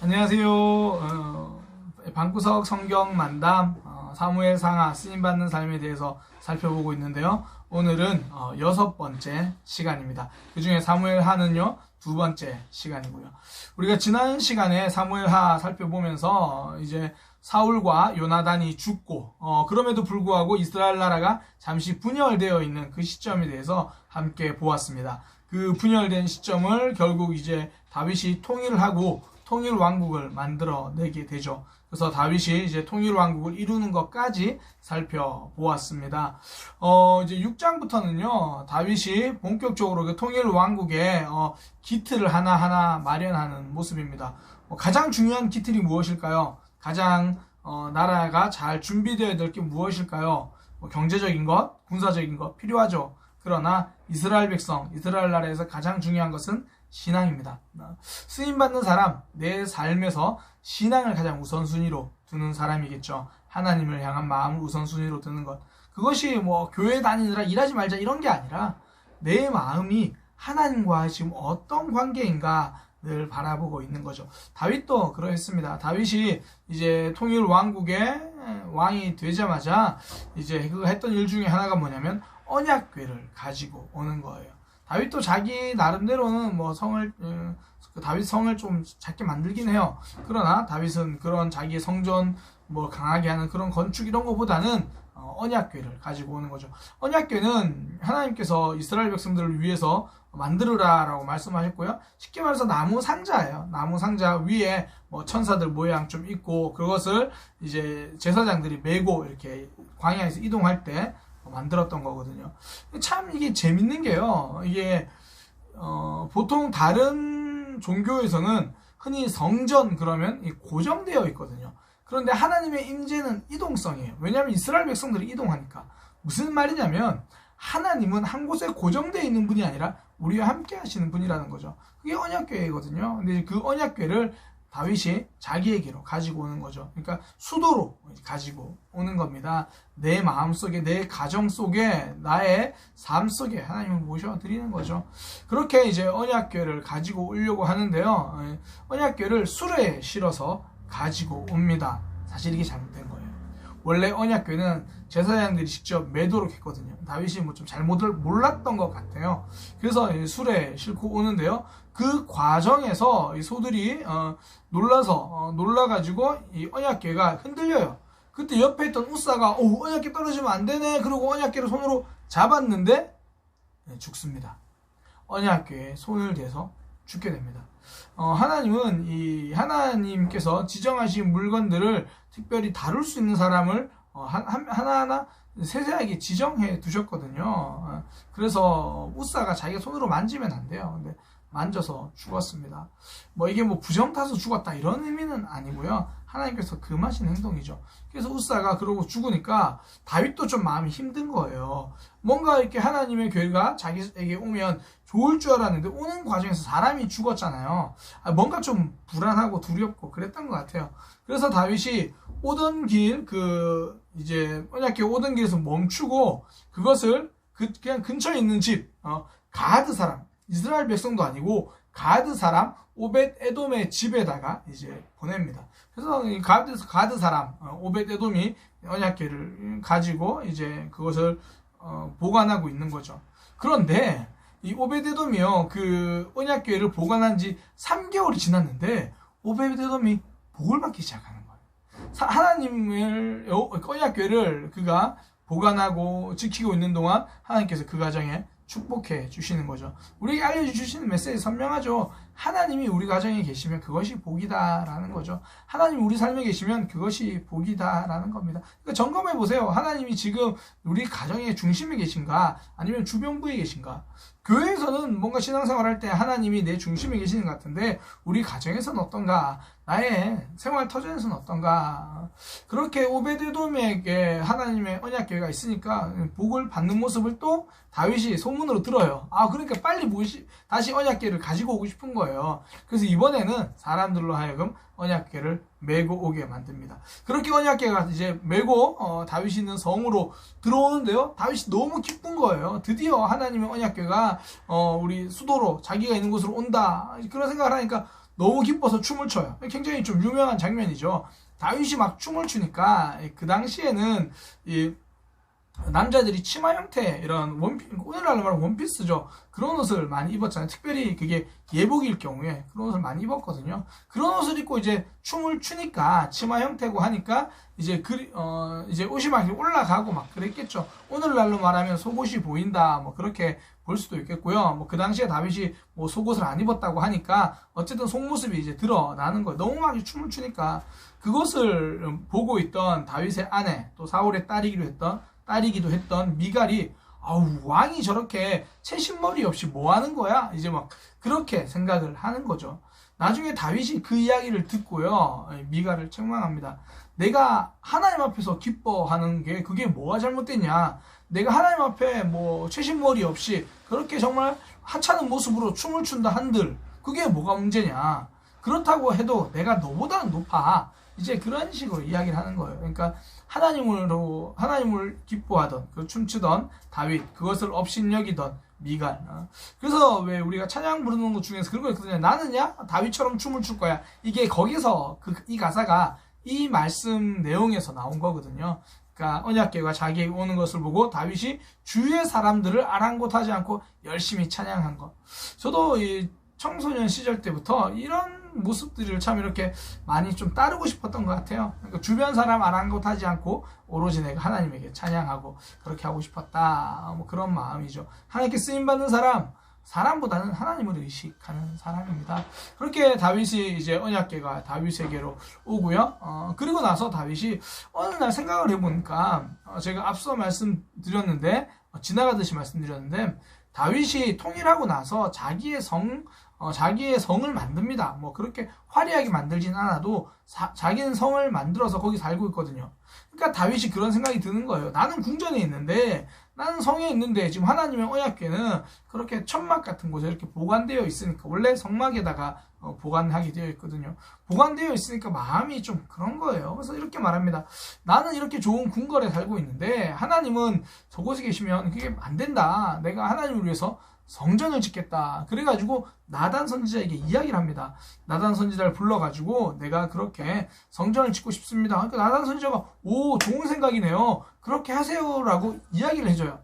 안녕하세요. 방구석 성경 만담 사무엘 상하 쓰임 받는 삶에 대해서 살펴보고 있는데요. 오늘은 6번째 시간입니다. 그 중에 사무엘 하는요 2번째 시간이고요. 우리가 지난 시간에 사무엘 하 살펴보면서 이제 사울과 요나단이 죽고 그럼에도 불구하고 이스라엘 나라가 잠시 분열되어 있는 그 시점에 대해서 함께 보았습니다. 그 분열된 시점을 결국 이제 다윗이 통일을 하고 통일 왕국을 만들어내게 되죠. 그래서 다윗이 이제 통일 왕국을 이루는 것까지 살펴보았습니다. 이제 6장부터는요, 다윗이 본격적으로 그 통일 왕국의 기틀을 하나하나 마련하는 모습입니다. 가장 중요한 기틀이 무엇일까요? 가장 나라가 잘 준비되어야 될 게 무엇일까요? 경제적인 것, 군사적인 것 필요하죠. 그러나 이스라엘 백성, 이스라엘 나라에서 가장 중요한 것은 신앙입니다. 쓰임받는 사람, 내 삶에서 신앙을 가장 우선순위로 두는 사람이겠죠. 하나님을 향한 마음을 우선순위로 두는 것. 그것이 교회 다니느라 일하지 말자 이런 게 아니라 내 마음이 하나님과 지금 어떤 관계인가 늘 바라보고 있는 거죠. 다윗도 그러했습니다. 다윗이 이제 통일 왕국의 왕이 되자마자 이제 그 했던 일 중에 하나가 뭐냐면 언약궤를 가지고 오는 거예요. 다윗도 자기 나름대로는 다윗 성을 좀 작게 만들긴 해요. 그러나 다윗은 그런 자기의 성전 강하게 하는 그런 건축 이런 거보다는 언약궤를 가지고 오는 거죠. 언약궤는 하나님께서 이스라엘 백성들을 위해서 만들으라라고 말씀하셨고요. 쉽게 말해서 나무 상자예요. 나무 상자 위에 천사들 모양 좀 있고 그것을 이제 제사장들이 메고 이렇게 광야에서 이동할 때 만들었던 거거든요. 참 이게 재밌는 게요. 이게 보통 다른 종교에서는 흔히 성전 그러면 고정되어 있거든요. 그런데 하나님의 임재는 이동성이에요. 왜냐하면 이스라엘 백성들이 이동하니까. 무슨 말이냐면 하나님은 한 곳에 고정되어 있는 분이 아니라 우리와 함께 하시는 분이라는 거죠. 그게 언약궤거든요. 근데 그 언약궤를 다윗이 자기에게로 가지고 오는 거죠. 그러니까 수도로 가지고 오는 겁니다. 내 마음 속에, 내 가정 속에, 나의 삶 속에 하나님을 모셔드리는 거죠. 그렇게 이제 언약궤를 가지고 오려고 하는데요. 언약궤를 수레에 실어서 가지고 옵니다. 사실 이게 잘못된 거예요. 원래 언약궤는 제사장들이 직접 매도록 했거든요. 다윗이 좀 잘못을 몰랐던 것 같아요. 그래서 수레에 싣고 오는데요. 그 과정에서 이 소들이 놀라가지고 이 언약궤가 흔들려요. 그때 옆에 있던 우사가 언약궤 떨어지면 안 되네. 그리고 언약궤를 손으로 잡았는데 죽습니다. 언약궤에 손을 대서 죽게 됩니다. 하나님은 하나님께서 지정하신 물건들을 특별히 다룰 수 있는 사람을 하나하나 세세하게 지정해 두셨거든요. 그래서 우사가 자기가 손으로 만지면 안 돼요. 근데 만져서 죽었습니다. 이게 부정 타서 죽었다 이런 의미는 아니고요. 하나님께서 금하신 행동이죠. 그래서 우사가 그러고 죽으니까 다윗도 좀 마음이 힘든 거예요. 뭔가 이렇게 하나님의 괴가 자기에게 오면 좋을 줄 알았는데 오는 과정에서 사람이 죽었잖아요. 뭔가 좀 불안하고 두렵고 그랬던 것 같아요. 그래서 다윗이 오던 길, 이제 언약궤 오던 길에서 멈추고 그것을 그냥 근처에 있는 집, 가드 사람, 이스라엘 백성도 아니고 가드 사람 오벳 에돔의 집에다가 이제 보냅니다. 그래서 가드 사람 오벳 에돔이 언약궤를 가지고 이제 그것을 보관하고 있는 거죠. 그런데 이 오벳 에돔이요, 그 언약궤를 보관한 지 3개월이 지났는데 오벳 에돔이 복을 받기 시작하는 거예요. 하나님의 언약궤를 그가 보관하고 지키고 있는 동안 하나님께서 그 가정에 축복해 주시는 거죠. 우리에게 알려주시는 메시지 선명하죠. 하나님이 우리 가정에 계시면 그것이 복이다라는 거죠. 하나님이 우리 삶에 계시면 그것이 복이다라는 겁니다. 그러니까 점검해 보세요. 하나님이 지금 우리 가정의 중심에 계신가 아니면 주변부에 계신가? 교회에서는 뭔가 신앙생활 할 때 하나님이 내 중심에 계시는 것 같은데 우리 가정에서는 어떤가? 나의 생활 터전에서는 어떤가? 그렇게 오베데돔에게 하나님의 언약궤가 있으니까 복을 받는 모습을 또 다윗이 소문으로 들어요. 그러니까 빨리 다시 언약궤를 가지고 오고 싶은 거예요. 그래서 이번에는 사람들로 하여금 언약궤를 메고 오게 만듭니다. 그렇게 언약궤가 이제 메고 다윗이 있는 성으로 들어오는데요. 다윗이 너무 기쁜 거예요. 드디어 하나님의 언약궤가 우리 수도로 자기가 있는 곳으로 온다. 그런 생각을 하니까 너무 기뻐서 춤을 춰요. 굉장히 좀 유명한 장면이죠. 다윗이 막 춤을 추니까 그 당시에는 이 남자들이 치마 형태 이런 오늘날로 말하면 원피스죠. 그런 옷을 많이 입었잖아요. 특별히 그게 예복일 경우에 그런 옷을 많이 입었거든요. 그런 옷을 입고 이제 춤을 추니까 치마 형태고 하니까 이제 이제 옷이 막 올라가고 막 그랬겠죠. 오늘날로 말하면 속옷이 보인다 뭐 그렇게 볼 수도 있겠고요. 뭐 그 당시에 다윗이 뭐 속옷을 안 입었다고 하니까 어쨌든 속모습이 이제 드러나는 거예요. 너무 막 춤을 추니까 그것을 보고 있던 다윗의 아내 또 사울의 딸이기도 했던 미갈이 아우 왕이 저렇게 채신머리 없이 뭐 하는 거야? 이제 막 그렇게 생각을 하는 거죠. 나중에 다윗이 그 이야기를 듣고요. 미갈을 책망합니다. 내가 하나님 앞에서 기뻐하는 게 그게 뭐가 잘못됐냐? 내가 하나님 앞에 뭐 채신머리 없이 그렇게 정말 하찮은 모습으로 춤을 춘다 한들 그게 뭐가 문제냐? 그렇다고 해도 내가 너보다는 높아. 이제 그런 식으로 이야기를 하는 거예요. 그러니까 하나님을 기뻐하던 그 춤추던 다윗 그것을 업신여기던 미갈. 그래서 왜 우리가 찬양 부르는 것 중에서 그런 거 있거든요. 나는야 다윗처럼 춤을 출 거야. 이게 거기서 이 가사가 이 말씀 내용에서 나온 거거든요. 그러니까 언약궤가 자기에게 오는 것을 보고 다윗이 주위의 사람들을 아랑곳하지 않고 열심히 찬양한 것. 저도 이 청소년 시절 때부터 이런 모습들을 참 이렇게 많이 좀 따르고 싶었던 것 같아요. 그러니까 주변 사람 아랑곳하지 않고 오로지 내가 하나님에게 찬양하고 그렇게 하고 싶었다. 뭐 그런 마음이죠. 하나님께 쓰임받는 사람보다는 하나님을 의식하는 사람입니다. 그렇게 다윗이 이제 언약궤가 다윗에게로 오고요. 그리고 나서 다윗이 어느 날 생각을 해보니까 제가 앞서 말씀드렸는데 지나가듯이 말씀드렸는데 다윗이 통일하고 나서 자기의 성을 만듭니다. 뭐 그렇게 화려하게 만들진 않아도 자기는 성을 만들어서 거기 살고 있거든요. 그러니까 다윗이 그런 생각이 드는 거예요. 나는 궁전에 있는데 나는 성에 있는데 지금 하나님의 언약궤는 그렇게 천막 같은 곳에 이렇게 보관되어 있으니까 원래 성막에다가 보관하게 되어 있거든요. 보관되어 있으니까 마음이 좀 그런 거예요. 그래서 이렇게 말합니다. 나는 이렇게 좋은 궁궐에 살고 있는데 하나님은 저곳에 계시면 그게 안 된다. 내가 하나님을 위해서 성전을 짓겠다. 그래가지고 나단 선지자에게 이야기를 합니다. 나단 선지자를 불러가지고 내가 그렇게 성전을 짓고 싶습니다. 그러니까 나단 선지자가 오 좋은 생각이네요. 그렇게 하세요라고 이야기를 해줘요.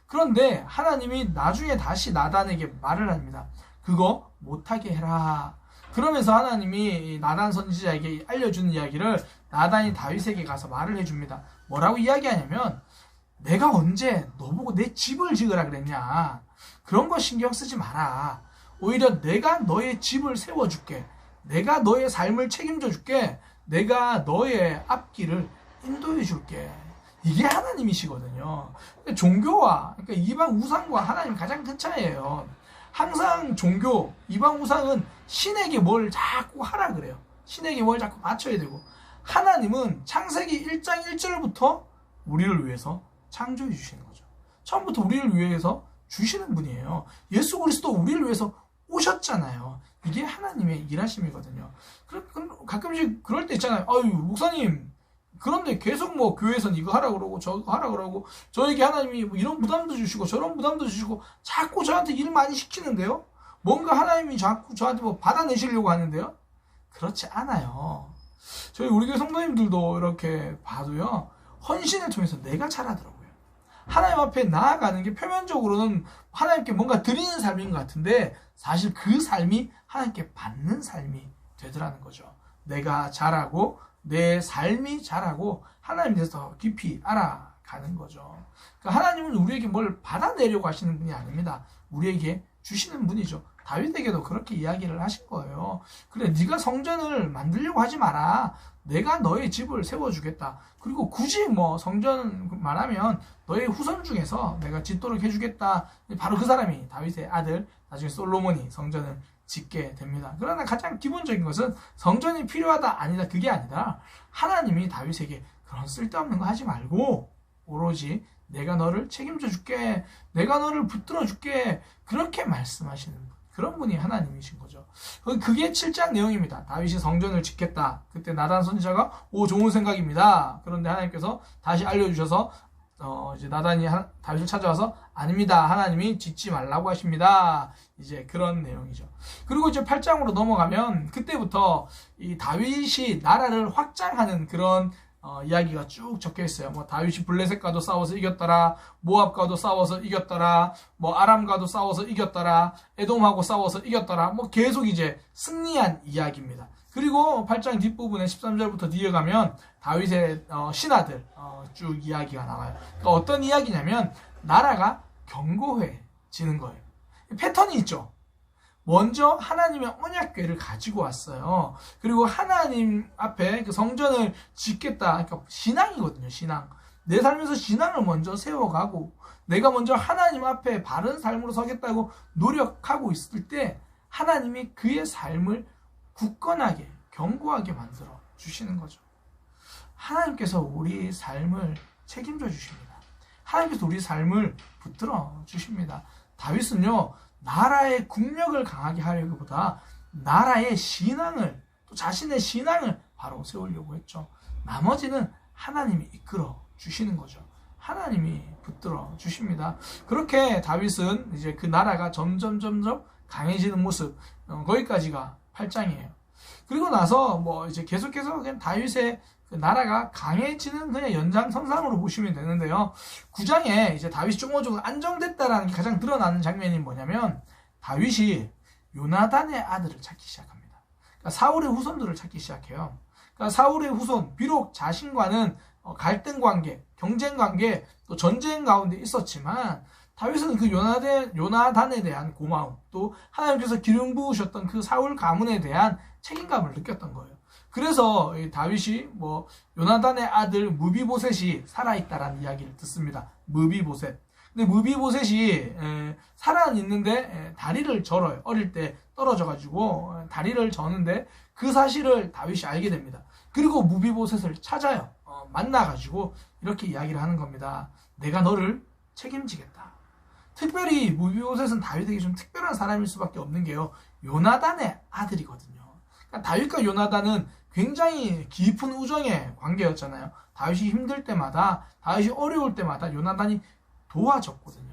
그런데 하나님이 나중에 다시 나단에게 말을 합니다. 그거 못하게 해라. 그러면서 하나님이 나단 선지자에게 알려주는 이야기를 나단이 다윗에게 가서 말을 해줍니다. 뭐라고 이야기하냐면 내가 언제 너보고 내 집을 지으라 그랬냐. 그런 거 신경 쓰지 마라. 오히려 내가 너의 집을 세워줄게. 내가 너의 삶을 책임져 줄게. 내가 너의 앞길을 인도해 줄게. 이게 하나님이시거든요. 종교와 그러니까 이방 우상과 하나님 가장 큰 차이예요. 항상 종교, 이방 우상은 신에게 뭘 자꾸 하라 그래요. 신에게 뭘 자꾸 맞춰야 되고 하나님은 창세기 1장 1절부터 우리를 위해서 창조해 주시는 거죠. 처음부터 우리를 위해서 주시는 분이에요. 예수 그리스도 우리를 위해서 오셨잖아요. 이게 하나님의 일하심이거든요. 가끔씩 그럴 때 있잖아요. 아유 목사님 그런데 계속 뭐 교회에선 이거 하라 그러고 저거 하라 그러고 저에게 하나님이 뭐 이런 부담도 주시고 저런 부담도 주시고 자꾸 저한테 일 많이 시키는데요. 뭔가 하나님이 자꾸 저한테 뭐 받아내시려고 하는데요. 그렇지 않아요. 우리 교회 성도님들도 이렇게 봐도요. 헌신을 통해서 내가 잘하더라고요. 하나님 앞에 나아가는 게 표면적으로는 하나님께 뭔가 드리는 삶인 것 같은데 사실 그 삶이 하나님께 받는 삶이 되더라는 거죠. 내가 잘하고 내 삶이 잘하고 하나님에 대해서 더 깊이 알아가는 거죠. 그러니까 하나님은 우리에게 뭘 받아내려고 하시는 분이 아닙니다. 우리에게 주시는 분이죠. 다윗에게도 그렇게 이야기를 하신 거예요. 그래 네가 성전을 만들려고 하지 마라. 내가 너의 집을 세워주겠다. 그리고 굳이 뭐 성전 말하면 너의 후손 중에서 내가 짓도록 해주겠다. 바로 그 사람이 다윗의 아들 나중에 솔로몬이 성전을 짓게 됩니다. 그러나 가장 기본적인 것은 성전이 필요하다 아니다 그게 아니라 하나님이 다윗에게 그런 쓸데없는 거 하지 말고 오로지 내가 너를 책임져 줄게. 내가 너를 붙들어 줄게. 그렇게 말씀하시는 분. 그런 분이 하나님이신 거죠. 그게 7장 내용입니다. 다윗이 성전을 짓겠다. 그때 나단 선지자가 오 좋은 생각입니다. 그런데 하나님께서 다시 알려주셔서 이제 나단이 다윗을 찾아와서 아닙니다. 하나님이 짓지 말라고 하십니다. 이제 그런 내용이죠. 그리고 이제 8장으로 넘어가면 그때부터 이 다윗이 나라를 확장하는 그런 이야기가 쭉 적혀 있어요. 뭐 다윗이 블레셋과도 싸워서 이겼더라, 모압과도 싸워서 이겼더라, 뭐 아람과도 싸워서 이겼더라, 에돔하고 싸워서 이겼더라. 뭐 계속 이제 승리한 이야기입니다. 그리고 8장 뒷부분에 13절부터 뒤에 가면 다윗의 신하들 쭉 이야기가 나와요. 그러니까 어떤 이야기냐면 나라가 견고해지는 거예요. 패턴이 있죠. 먼저 하나님의 언약궤를 가지고 왔어요. 그리고 하나님 앞에 그 성전을 짓겠다. 그러니까 신앙이거든요. 신앙. 내 삶에서 신앙을 먼저 세워가고 내가 먼저 하나님 앞에 바른 삶으로 서겠다고 노력하고 있을 때 하나님이 그의 삶을 굳건하게 견고하게 만들어 주시는 거죠. 하나님께서 우리 삶을 책임져 주십니다. 하나님께서 우리 삶을 붙들어 주십니다. 다윗은요, 나라의 국력을 강하게 하려기보다 나라의 신앙을, 또 자신의 신앙을 바로 세우려고 했죠. 나머지는 하나님이 이끌어 주시는 거죠. 하나님이 붙들어 주십니다. 그렇게 다윗은 이제 그 나라가 점점 강해지는 모습, 거기까지가 8장이에요. 그리고 나서 뭐 이제 계속해서 그냥 다윗의 그 나라가 강해지는 그냥 연장선상으로 보시면 되는데요. 9장에 이제 다윗이 조금조금 안정됐다라는 게 가장 드러나는 장면이 뭐냐면 다윗이 요나단의 아들을 찾기 시작합니다. 그러니까 사울의 후손들을 찾기 시작해요. 그러니까 사울의 후손, 비록 자신과는 갈등 관계, 경쟁 관계, 또 전쟁 가운데 있었지만 다윗은 그 요나단에 대한 고마움, 또 하나님께서 기름 부으셨던 그 사울 가문에 대한 책임감을 느꼈던 거예요. 그래서 다윗이 뭐 요나단의 아들 무비보셋이 살아있다라는 이야기를 듣습니다. 무비보셋. 근데 무비보셋이 살아있는데 다리를 절어요. 어릴 때 떨어져가지고 다리를 저는데 그 사실을 다윗이 알게 됩니다. 그리고 무비보셋을 찾아요. 만나가지고 이렇게 이야기를 하는 겁니다. 내가 너를 책임지겠다. 특별히 무비보셋은 다윗에게 좀 특별한 사람일 수밖에 없는 게요, 요나단의 아들이거든요. 그러니까 다윗과 요나단은 굉장히 깊은 우정의 관계였잖아요. 다윗이 힘들 때마다, 다윗이 어려울 때마다 요나단이 도와줬거든요.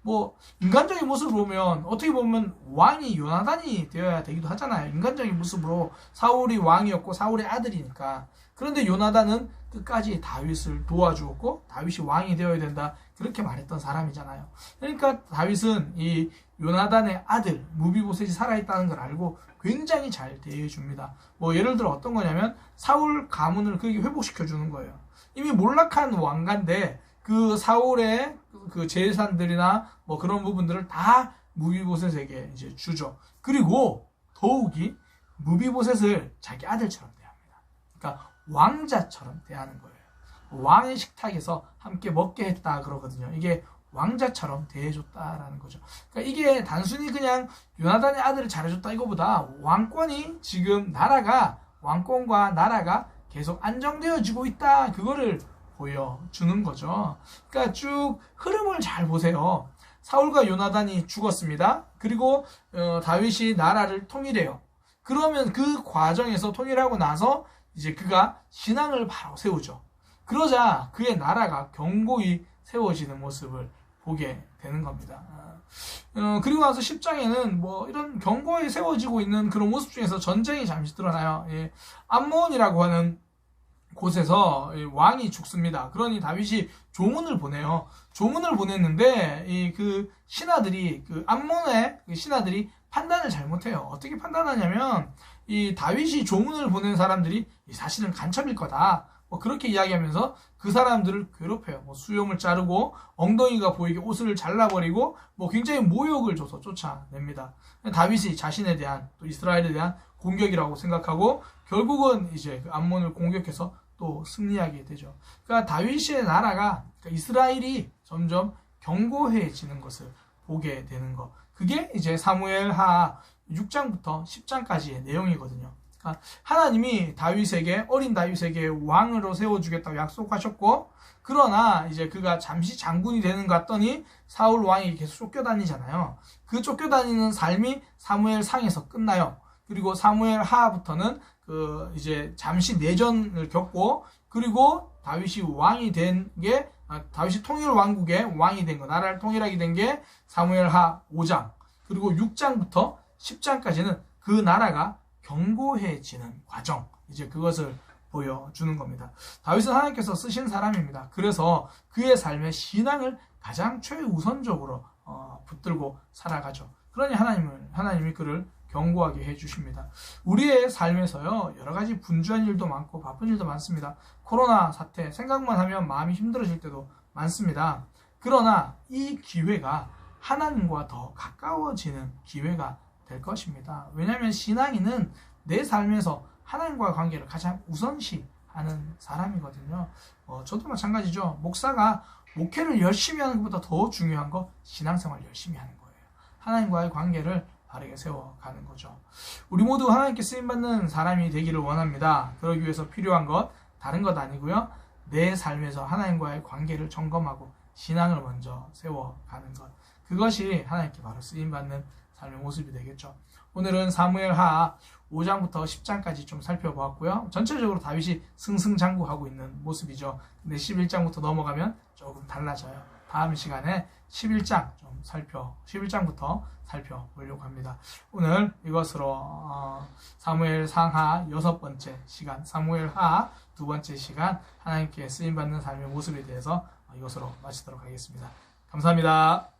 뭐 인간적인 모습으로 보면 어떻게 보면 왕이 요나단이 되어야 되기도 하잖아요. 인간적인 모습으로 사울이 왕이었고 사울의 아들이니까. 그런데 요나단은 끝까지 다윗을 도와주었고 다윗이 왕이 되어야 된다, 그렇게 말했던 사람이잖아요. 그러니까 다윗은 이 요나단의 아들 무비보셋이 살아있다는 걸 알고 굉장히 잘 대해줍니다. 뭐 예를 들어 어떤 거냐면 사울 가문을 그에게 회복시켜 주는 거예요. 이미 몰락한 왕가인데 그 사울의 그 재산들이나 뭐 그런 부분들을 다 무비보셋에게 이제 주죠. 그리고 더욱이 무비보셋을 자기 아들처럼 대합니다. 그러니까 왕자처럼 대하는 거예요. 왕의 식탁에서 함께 먹게 했다 그러거든요. 이게 왕자처럼 대해줬다라는 거죠. 그러니까 이게 단순히 그냥 요나단의 아들을 잘해줬다 이거보다 왕권이 지금 왕권과 나라가 계속 안정되어지고 있다, 그거를 보여주는 거죠. 그러니까 쭉 흐름을 잘 보세요. 사울과 요나단이 죽었습니다. 그리고 다윗이 나라를 통일해요. 그러면 그 과정에서 통일하고 나서 이제 그가 신앙을 바로 세우죠. 그러자 그의 나라가 견고히 세워지는 모습을 보게 되는 겁니다. 그리고 나서 10장에는 뭐 이런 견고히 세워지고 있는 그런 모습 중에서 전쟁이 잠시 드러나요. 암몬이라고 하는 곳에서 왕이 죽습니다. 그러니 다윗이 조문을 보내요. 조문을 보냈는데 그 신하들이, 그 암몬의 신하들이 판단을 잘못해요. 어떻게 판단하냐면 이 다윗이 조문을 보낸 사람들이 사실은 간첩일 거다, 뭐 그렇게 이야기하면서 그 사람들을 괴롭혀요. 뭐 수염을 자르고 엉덩이가 보이게 옷을 잘라버리고 뭐 굉장히 모욕을 줘서 쫓아냅니다. 다윗이 자신에 대한, 또 이스라엘에 대한 공격이라고 생각하고 결국은 이제 그 암몬을 공격해서 또 승리하게 되죠. 그러니까 다윗의 나라가, 그러니까 이스라엘이 점점 견고해지는 것을 보게 되는 것. 그게 이제 사무엘하 6장부터 10장까지의 내용이거든요. 그러니까 하나님이 어린 다윗에게 왕으로 세워주겠다고 약속하셨고, 그러나 이제 그가 잠시 장군이 되는 것 같더니 사울 왕이 계속 쫓겨다니잖아요. 그 쫓겨다니는 삶이 사무엘 상에서 끝나요. 그리고 사무엘 하부터는 그 이제 잠시 내전을 겪고, 그리고 다윗이 왕이 된 게, 다윗이 통일 왕국의 왕이 된 거, 나라를 통일하게 된 게 사무엘하 5장, 그리고 6장부터 10장까지는 그 나라가 견고해지는 과정, 이제 그것을 보여주는 겁니다. 다윗은 하나님께서 쓰신 사람입니다. 그래서 그의 삶의 신앙을 가장 최우선적으로 붙들고 살아가죠. 그러니 하나님이 그를 견고하게 해주십니다. 우리의 삶에서요, 여러 가지 분주한 일도 많고 바쁜 일도 많습니다. 코로나 사태 생각만 하면 마음이 힘들어질 때도 많습니다. 그러나 이 기회가 하나님과 더 가까워지는 기회가 될 것입니다. 왜냐하면 신앙인은 내 삶에서 하나님과의 관계를 가장 우선시하는 사람이거든요. 저도 마찬가지죠. 목사가 목회를 열심히 하는 것보다 더 중요한 거 신앙생활 열심히 하는 거예요. 하나님과의 관계를 바르게 세워가는 거죠. 우리 모두 하나님께 쓰임받는 사람이 되기를 원합니다. 그러기 위해서 필요한 것 다른 것 아니고요. 내 삶에서 하나님과의 관계를 점검하고 신앙을 먼저 세워가는 것. 그것이 하나님께 바로 쓰임받는 삶의 모습이 되겠죠. 오늘은 사무엘하 5장부터 10장까지 좀 살펴보았고요. 전체적으로 다윗이 승승장구하고 있는 모습이죠. 근데 11장부터 넘어가면 조금 달라져요. 다음 시간에 11장부터 살펴보려고 합니다. 오늘 이것으로 사무엘 상하 6번째 시간, 사무엘하 2번째 시간, 하나님께 쓰임받는 삶의 모습에 대해서 이것으로 마치도록 하겠습니다. 감사합니다.